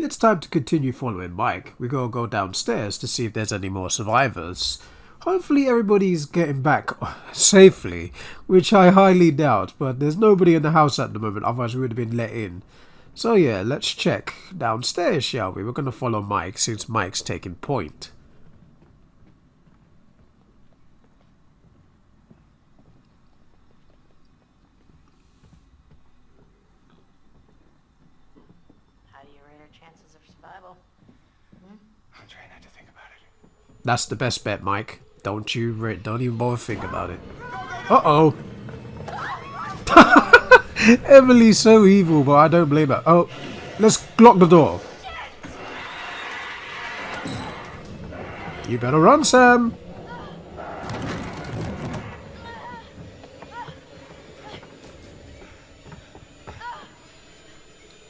It's time to continue following Mike. We gotta go downstairs to see if there's any more survivors. Hopefully everybody's getting back safely, which I highly doubt, but there's nobody in the house at the moment, otherwise we would have been let in. So yeah, let's check downstairs, shall we? We're gonna follow Mike since Mike's taking point. I'm trying not to think about it. That's the best bet, Mike. Don't even bother think about it. Uh-oh. Emily's so evil, but I don't blame her. Oh, let's lock the door. You better run, Sam.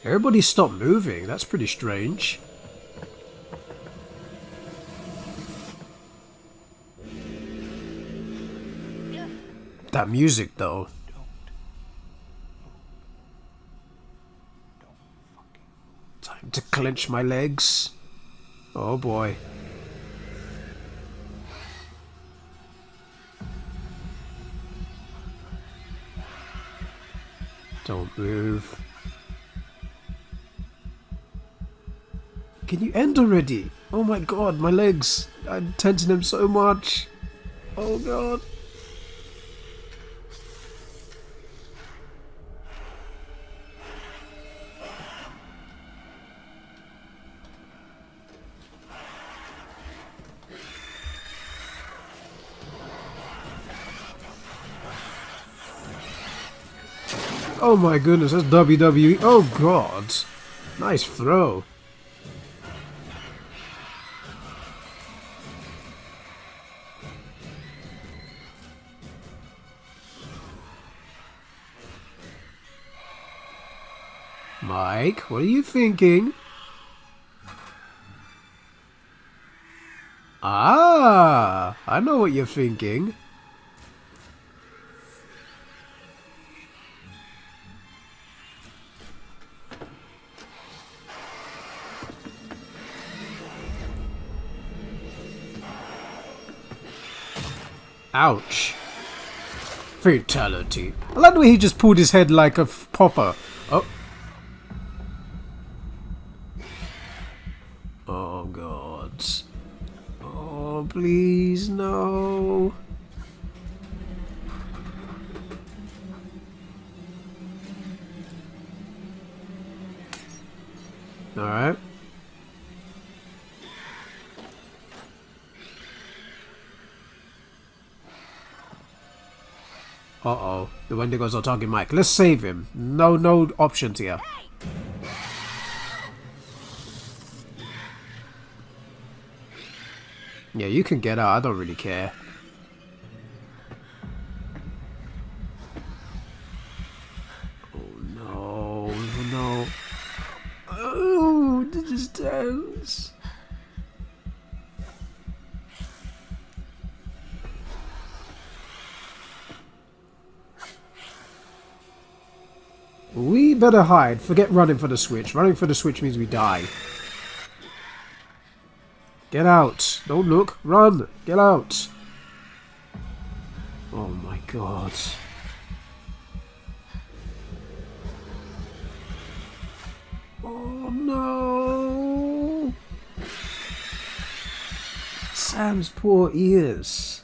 Everybody stopped moving. That's pretty strange. That music, though. Time to clench my legs. Oh boy. Don't move. Can you end already? Oh my god, my legs. I'm tensing them so much. Oh god. Oh my goodness, that's WWE. Oh god. Nice throw. Mike, what are you thinking? Ah, I know what you're thinking. Ouch. Fatality. I like the way he just pulled his head like a popper. Oh. Oh god. Oh please no. Alright. Uh-oh. The Wendigos are targeting Mike. Let's save him. No options here. Yeah, you can get out. I don't really care. Oh, no. No. Oh, this is tense. We better hide. Forget running for the switch. Running for the switch means we die. Get out. Don't look. Run. Get out. Oh my god. Oh no. Sam's poor ears.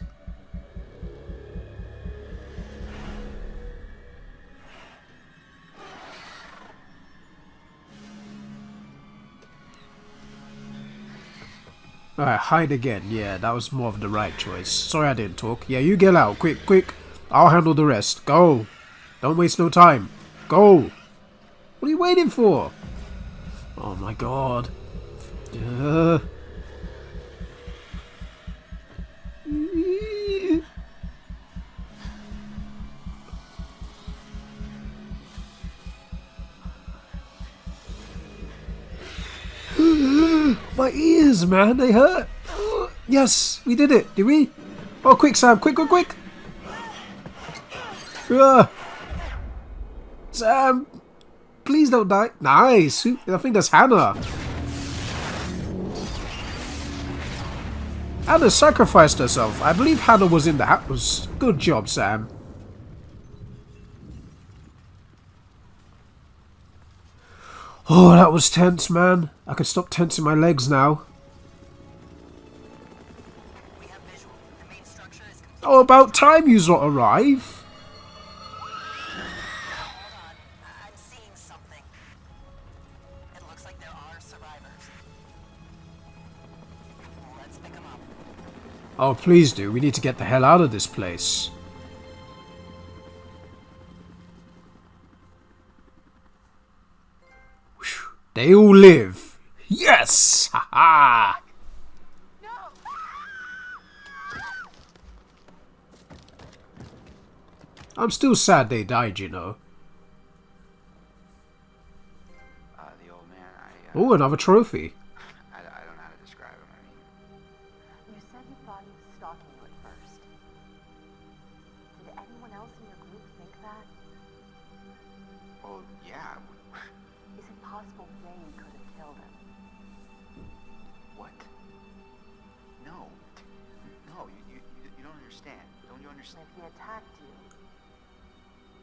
Alright, hide again. Yeah, that was more of the right choice. Sorry I didn't talk. Yeah, you get out. Quick, quick. I'll handle the rest. Go. Don't waste no time. Go. What are you waiting for? Oh my god. My ears, man, they hurt. Oh, yes, we did it. Did we? Oh, quick, Sam. Quick, quick, quick. Sam, please don't die. Nice. I think that's Hannah. Hannah sacrificed herself. I believe Hannah was in the house. Good job, Sam. Oh, that was tense, man. I can stop tensing my legs now. We have visual. The main structure is complete. Oh, about time you lot arrive. Hold on. I'm seeing something. It looks like there are survivors. Let's pick them up. Oh, please do. We need to get the hell out of this place. Whew. They all live. Yes! Ha ha! No! I'm still sad they died, you know. The old man, Oh, another trophy. I don't know how to describe him. I mean, You said you thought he was stalking you at first. Did anyone else in your group think that? well, yeah. Is it possible they could have killed him? What? No. No, you don't understand. Don't you And understand? if he attacked you,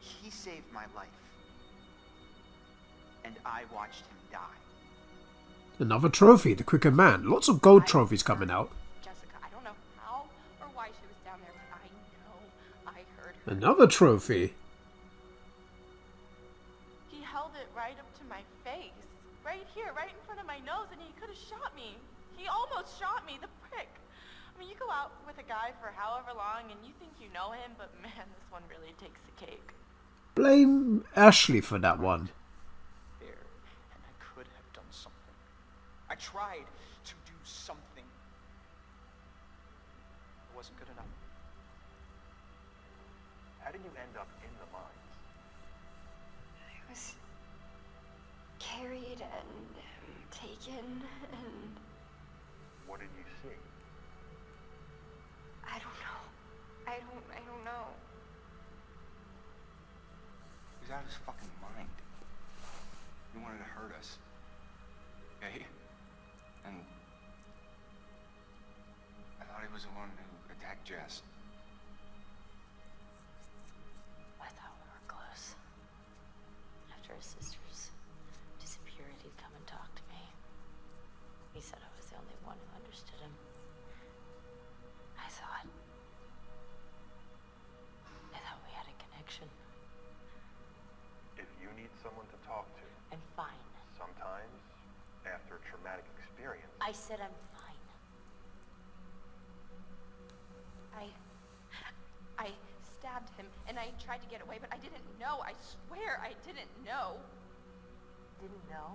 He saved my life. And I watched him die. Another trophy, the quicker man. Lots of gold trophies coming out. Jessica, I don't know how or why she was down there, but I know I heard her. Another trophy. He held it right up to my face. Right here, right in front of my nose, and he could have shot me. He almost shot me, the prick. I mean, you go out with a guy for however long, and you think you know him, but man, this one really takes the cake. Blame Ashley for that one. There, and I could have done something. I tried to do something. It wasn't good enough. How did you end up in the mines? I was carried and taken and What did you see? I don't know. I don't know. He was out of his fucking mind. He wanted to hurt us. Okay? And I thought he was the one who attacked Jess. I thought we were close. After his sisters disappeared, he'd come and talk to me. He said I was the only one who understood him. I thought we had a connection. If you need someone to talk to, I'm fine. sometimes, after a traumatic experience, I said I'm fine. I stabbed him, and I tried to get away, but I didn't know. I swear I didn't know. Didn't know?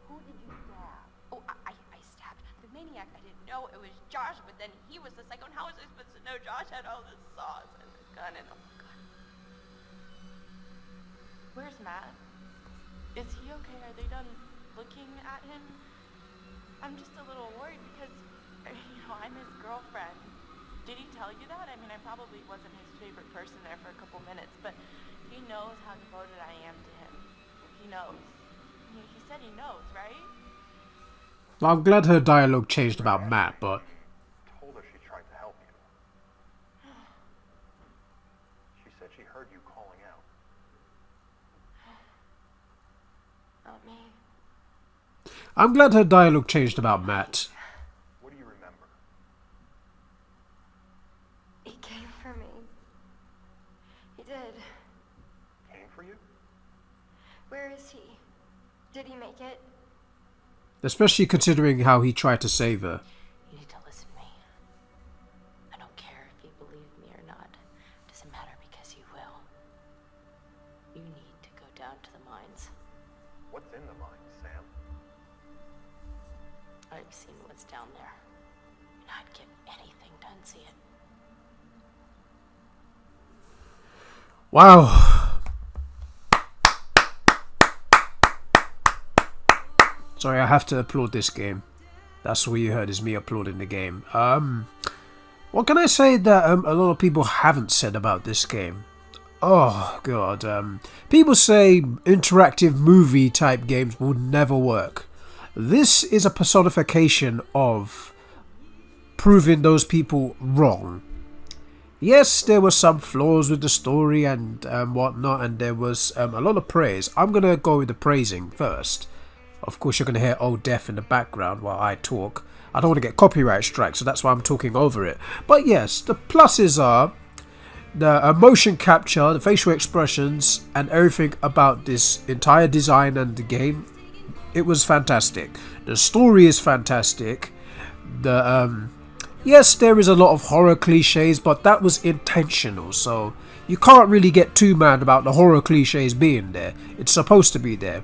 Who did you stab? Oh, I stabbed the maniac. I didn't know it was Josh, but then he was the psycho, and how was I supposed to know Josh had all this sauce and the gun and oh my god. Where's Matt? Is he okay? Are they done looking at him? I'm just a little worried because, I'm his girlfriend. Did he tell you that? I mean, I probably wasn't his favorite person there for a couple minutes, but he knows how devoted I am to him. He knows. He said he knows, right? Well, I'm glad her dialogue changed about Matt, but told her she tried to help you. She said she heard you calling out. Not me. I'm glad her dialogue changed about Matt. What do you remember? He came for me. He did. Came for you? Where is he? Did he make it? Especially considering how he tried to save her. You need to listen to me. I don't care if you believe me or not. Doesn't matter because you will. You need to go down to the mines. What's in the mines, Sam? I've seen what's down there. And I'd give anything to unsee it. Wow. Sorry, I have to applaud this game. That's what you heard is me applauding the game. What can I say that a lot of people haven't said about this game? Oh, God. People say interactive movie type games will never work. This is a personification of proving those people wrong. Yes, there were some flaws with the story and whatnot, and there was a lot of praise. I'm going to go with the praising first. Of course, you're going to hear "Oh Death" in the background while I talk. I don't want to get copyright strike, so that's why I'm talking over it. But yes, the pluses are the motion capture, the facial expressions, and everything about this entire design and the game. It was fantastic. The story is fantastic. Yes, there is a lot of horror cliches, but that was intentional, so you can't really get too mad about the horror cliches being there. It's supposed to be there.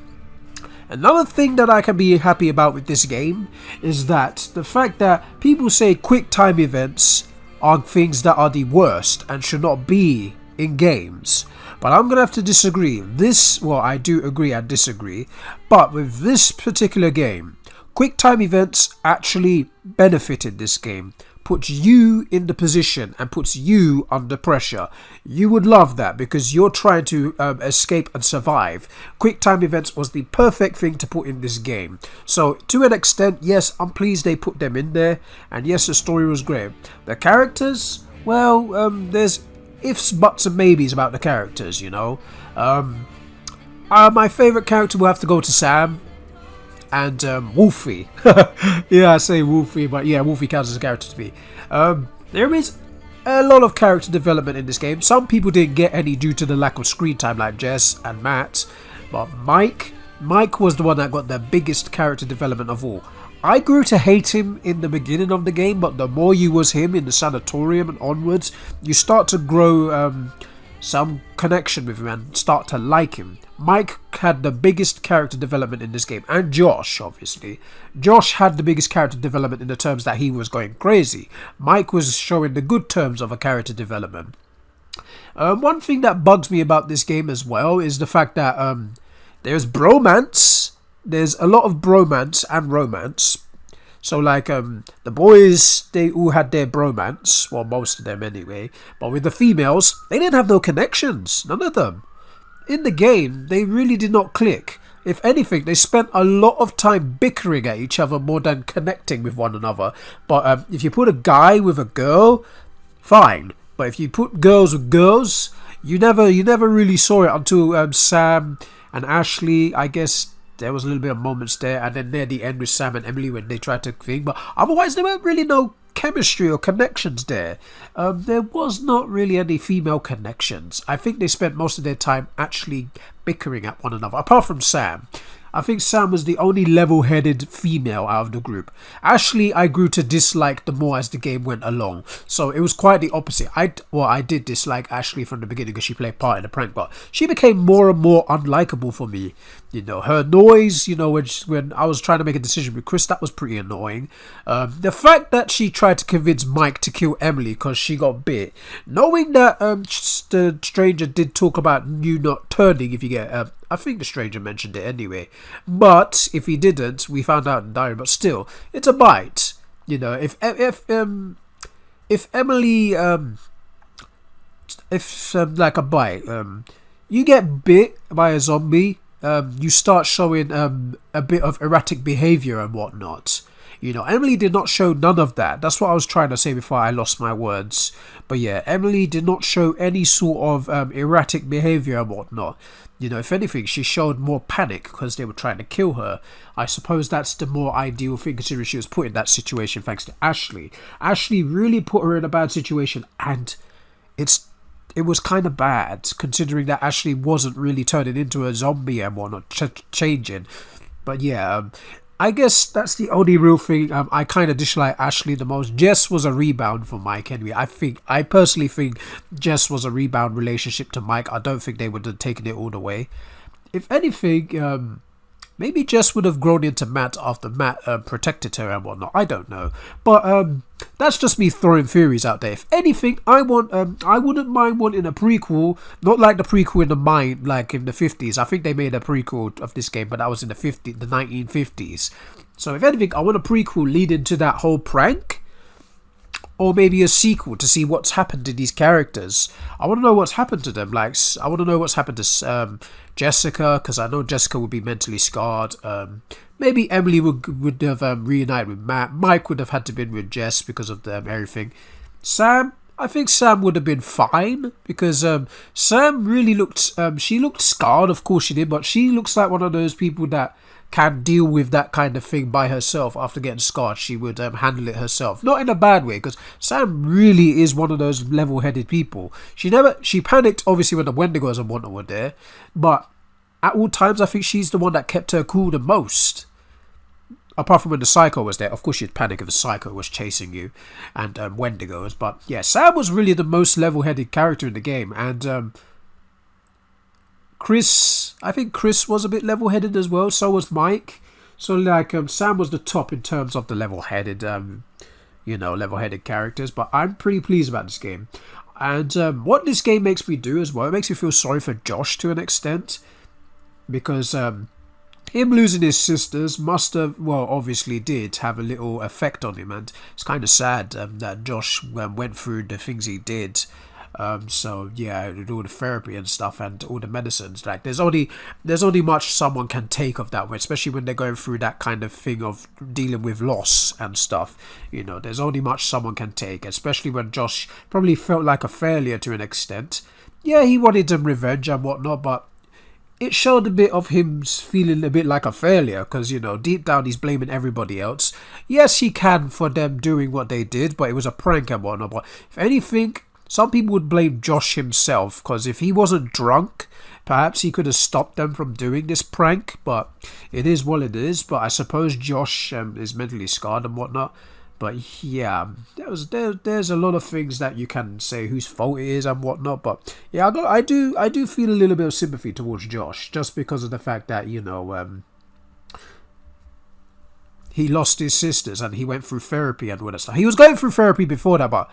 Another thing that I can be happy about with this game is that the fact that people say quick time events are things that are the worst and should not be in games. But I'm going to have to disagree. I do agree and disagree. But with this particular game, quick time events actually benefited this game. Puts you in the position and puts you under pressure. You would love that because you're trying to escape and survive. Quick time events was the perfect thing to put in this game. So to an extent, yes, I'm pleased they put them in there. And yes, the story was great. The characters, well, there's ifs, buts and maybes about the characters, you know. My favourite character will have to go to Sam. And Wolfie. Yeah, I say Wolfie, but yeah, Wolfie counts as a character to me. There is a lot of character development in this game. Some people didn't get any due to the lack of screen time, like Jess and Matt. But Mike was the one that got the biggest character development of all. I grew to hate him in the beginning of the game, but the more you was him in the sanatorium and onwards, you start to grow some connection with him and start to like him. Mike had the biggest character development in this game, and Josh, obviously. Josh had the biggest character development in the terms that he was going crazy. Mike was showing the good terms of a character development. One thing that bugs me about this game as well is the fact that there's bromance. There's a lot of bromance and romance. So like the boys, they all had their bromance, well, most of them anyway, but with the females, they didn't have no connections, none of them. In the game, they really did not click. If anything, they spent a lot of time bickering at each other more than connecting with one another. But if you put a guy with a girl, fine. But if you put girls with girls, you never really saw it until Sam and Ashley, I guess. There was a little bit of moments there, and then near the end with Sam and Emily when they tried to think, but otherwise there weren't really no chemistry or connections there. There was not really any female connections. I think they spent most of their time actually bickering at one another, apart from Sam. I think Sam was the only level-headed female out of the group. Ashley, I grew to dislike the more as the game went along. So it was quite the opposite. I did dislike Ashley from the beginning because she played part in the prank, but she became more and more unlikable for me. You know, her noise, you know, when I was trying to make a decision with Chris, that was pretty annoying. The fact that she tried to convince Mike to kill Emily because she got bit. Knowing that the stranger did talk about you not turning if you get... I think the stranger mentioned it anyway. But if he didn't, we found out in the diary. But still, it's a bite. You know, if Emily, like a bite, you get bit by a zombie, you start showing a bit of erratic behavior and whatnot. You know, Emily did not show none of that. That's what I was trying to say before I lost my words. But yeah, Emily did not show any sort of erratic behavior and whatnot. You know, if anything, she showed more panic because they were trying to kill her. I suppose that's the more ideal thing considering she was put in that situation thanks to Ashley. Ashley really put her in a bad situation, and it was kind of bad considering that Ashley wasn't really turning into a zombie and whatnot, changing. But yeah, I guess that's the only real thing. I kind of dislike Ashley the most. Jess was a rebound for Mike anyway. I personally think Jess was a rebound relationship to Mike. I don't think they would have taken it all the way. If anything, maybe Jess would have grown into Matt after Matt protected her and whatnot. I don't know. But that's just me throwing theories out there. If anything, I wouldn't mind wanting a prequel. Not like the prequel in the 50s. I think they made a prequel of this game, but that was in the 1950s. So if anything, I want a prequel leading to that whole prank. or maybe a sequel to see what's happened to these characters. I want to know what's happened to them. Like, I want to know what's happened to Jessica, because I know Jessica would be mentally scarred. Maybe Emily would have reunited with Matt. Mike would have had to been with Jess because of everything. Sam, I think Sam would have been fine, because Sam really looked, she looked scarred, of course she did, but she looks like one of those people that can deal with that kind of thing by herself. After getting scarred, she would handle it herself, not in a bad way, because Sam really is one of those level-headed people. She panicked obviously when the Wendigos and whatnot were there, but at all times I think she's the one that kept her cool the most. Apart from when the Psycho was there. Of course you'd panic if the Psycho was chasing you, and Wendigos. But yeah, Sam was really the most level-headed character in the game. And Chris, I think Chris was a bit level-headed as well. So was Mike. So like Sam was the top in terms of the level-headed, level-headed characters. But I'm pretty pleased about this game. And what this game makes me do as well, it makes me feel sorry for Josh to an extent. Because him losing his sisters must have, well, obviously did have a little effect on him, and it's kind of sad that Josh went through the things he did. So yeah, with all the therapy and stuff and all the medicines, like there's only much someone can take of that, especially when they're going through that kind of thing of dealing with loss and stuff. There's only much someone can take, especially when Josh probably felt like a failure to an extent. Yeah, he wanted some revenge and whatnot, but it showed a bit of him feeling a bit like a failure, because, deep down he's blaming everybody else. Yes, he can for them doing what they did, but it was a prank and whatnot. But if anything, some people would blame Josh himself, because if he wasn't drunk, perhaps he could have stopped them from doing this prank. But it is what it is. But I suppose Josh is mentally scarred and whatnot. But yeah, there's a lot of things that you can say whose fault it is and whatnot. But yeah, I do feel a little bit of sympathy towards Josh, just because of the fact that he lost his sisters and he went through therapy and all that stuff. He was going through therapy before that, but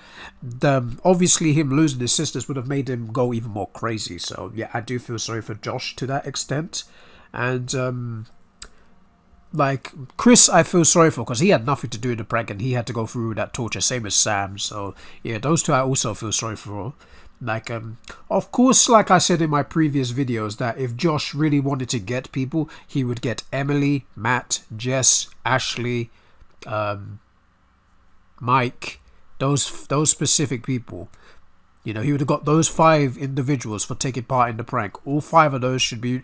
obviously him losing his sisters would have made him go even more crazy. So yeah, I do feel sorry for Josh to that extent. And like Chris, I feel sorry for, because he had nothing to do with the prank and he had to go through that torture, same as Sam. So yeah, those two I also feel sorry for. Like of course, like I said in my previous videos, that if Josh really wanted to get people, he would get Emily, Matt, Jess, Ashley, Mike, those specific people. He would have got those 5 individuals for taking part in the prank. All 5 of those should be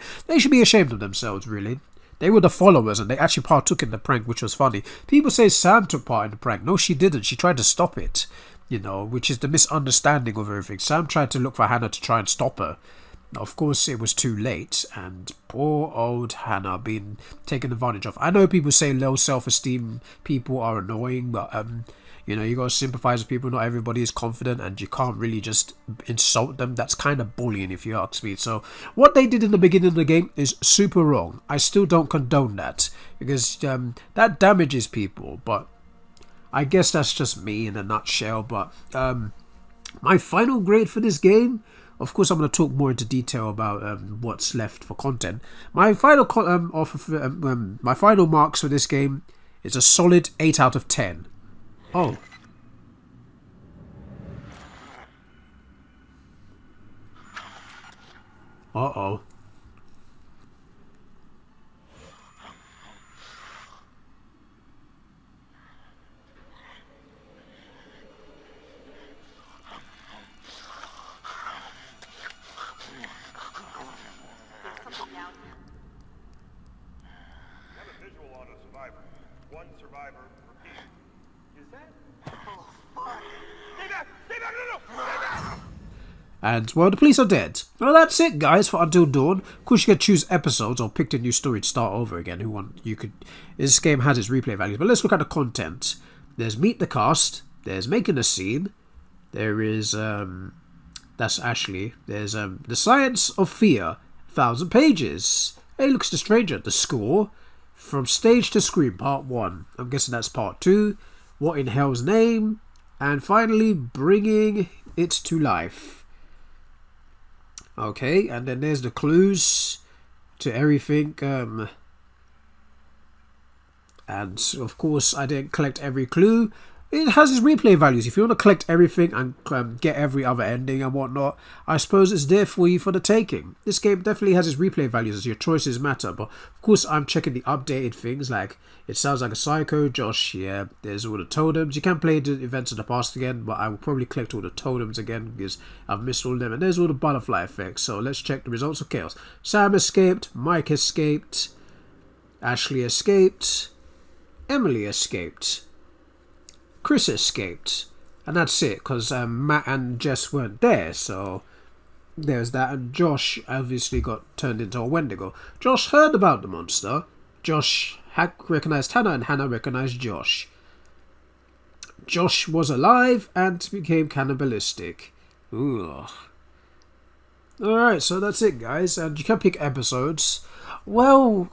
ashamed of themselves, really. They were the followers and they actually partook in the prank, which was funny. People say Sam took part in the prank. No, she didn't. She tried to stop it, which is the misunderstanding of everything. Sam tried to look for Hannah to try and stop her. Of course, it was too late, and poor old Hannah being taken advantage of. I know people say low self-esteem people are annoying, but you gotta sympathize with people. Not everybody is confident, and you can't really just insult them. That's kind of bullying, if you ask me. So what they did in the beginning of the game is super wrong. I still don't condone that, because that damages people. But I guess that's just me in a nutshell. But my final grade for this game, of course, I'm going to talk more into detail about what's left for content. My final my final marks for this game is a solid 8 out of 10. Oh. Uh-oh. And, well, the police are dead. Well, that's it, guys, for Until Dawn. Of course, you can choose episodes or pick a new story to start over again. This game has its replay values, but let's look at the content. There's Meet the Cast. There's Making a Scene. There is, that's Ashley. There's, The Science of Fear. 1,000 pages. Hey, Looks the Stranger. The Score. From Stage to Screen, Part 1. I'm guessing that's Part 2. What in Hell's Name? And finally, Bringing It to Life. Okay, and then there's the clues to everything. And of course, I didn't collect every clue. it has its replay values. If you want to collect everything and get every other ending and whatnot, I suppose it's there for you for the taking. This game definitely has its replay values as your choices matter, but of course I'm checking the updated things, like it sounds like a psycho, Josh, yeah, there's all the totems. You can play the events of the past again, but I will probably collect all the totems again because I've missed all of them, and there's all the butterfly effects. So let's check the results of Chaos. Sam escaped, Mike escaped, Ashley escaped, Emily escaped, Chris escaped, and that's it, because Matt and Jess weren't there, so there's that. And Josh obviously got turned into a Wendigo. Josh heard about the monster. Josh had recognized Hannah, and Hannah recognized Josh. Josh was alive and became cannibalistic. Ugh. Alright, so that's it, guys, and you can pick episodes. Well,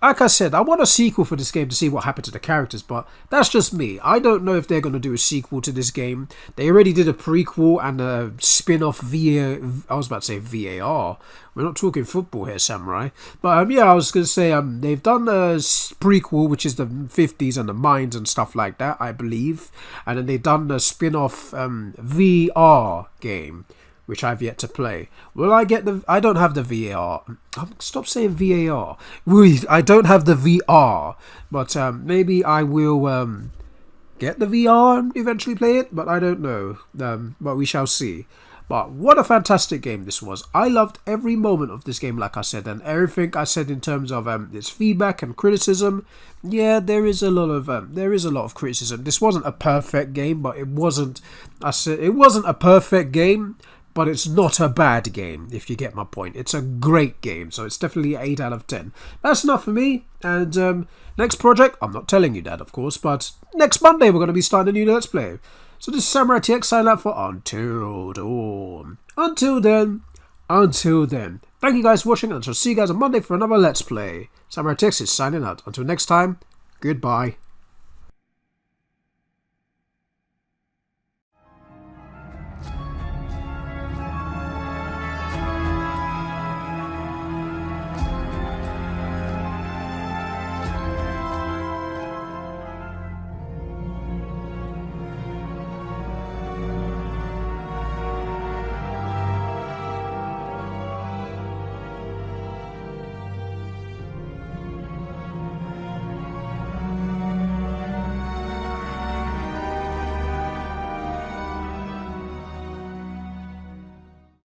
like I said, I want a sequel for this game to see what happened to the characters, but that's just me. I don't know if they're going to do a sequel to this game. They already did a prequel and a spin-off I was about to say VAR. We're not talking football here, Samurai. But yeah, I was going to say they've done a prequel, which is the 50s and the mines and stuff like that, I believe. And then they've done a spin-off VR game, which I've yet to play. Will I get the... I don't have the VAR. Stop saying VAR. I don't have the VR. But maybe I will get the VR and eventually play it. But I don't know. But we shall see. But what a fantastic game this was. I loved every moment of this game, like I said. And everything I said in terms of its feedback and criticism. Yeah, there is a lot of criticism. This wasn't a perfect game, but it wasn't... I said it wasn't a perfect game, but it's not a bad game, if you get my point. It's a great game, so it's definitely 8 out of 10. That's enough for me, and next project, I'm not telling you that, of course, but next Monday we're going to be starting a new Let's Play. So this is SamuraiT-X signing out for Until Dawn. Until then, thank you guys for watching, and I'll see you guys on Monday for another Let's Play. SamuraiT-X is signing out. Until next time, goodbye.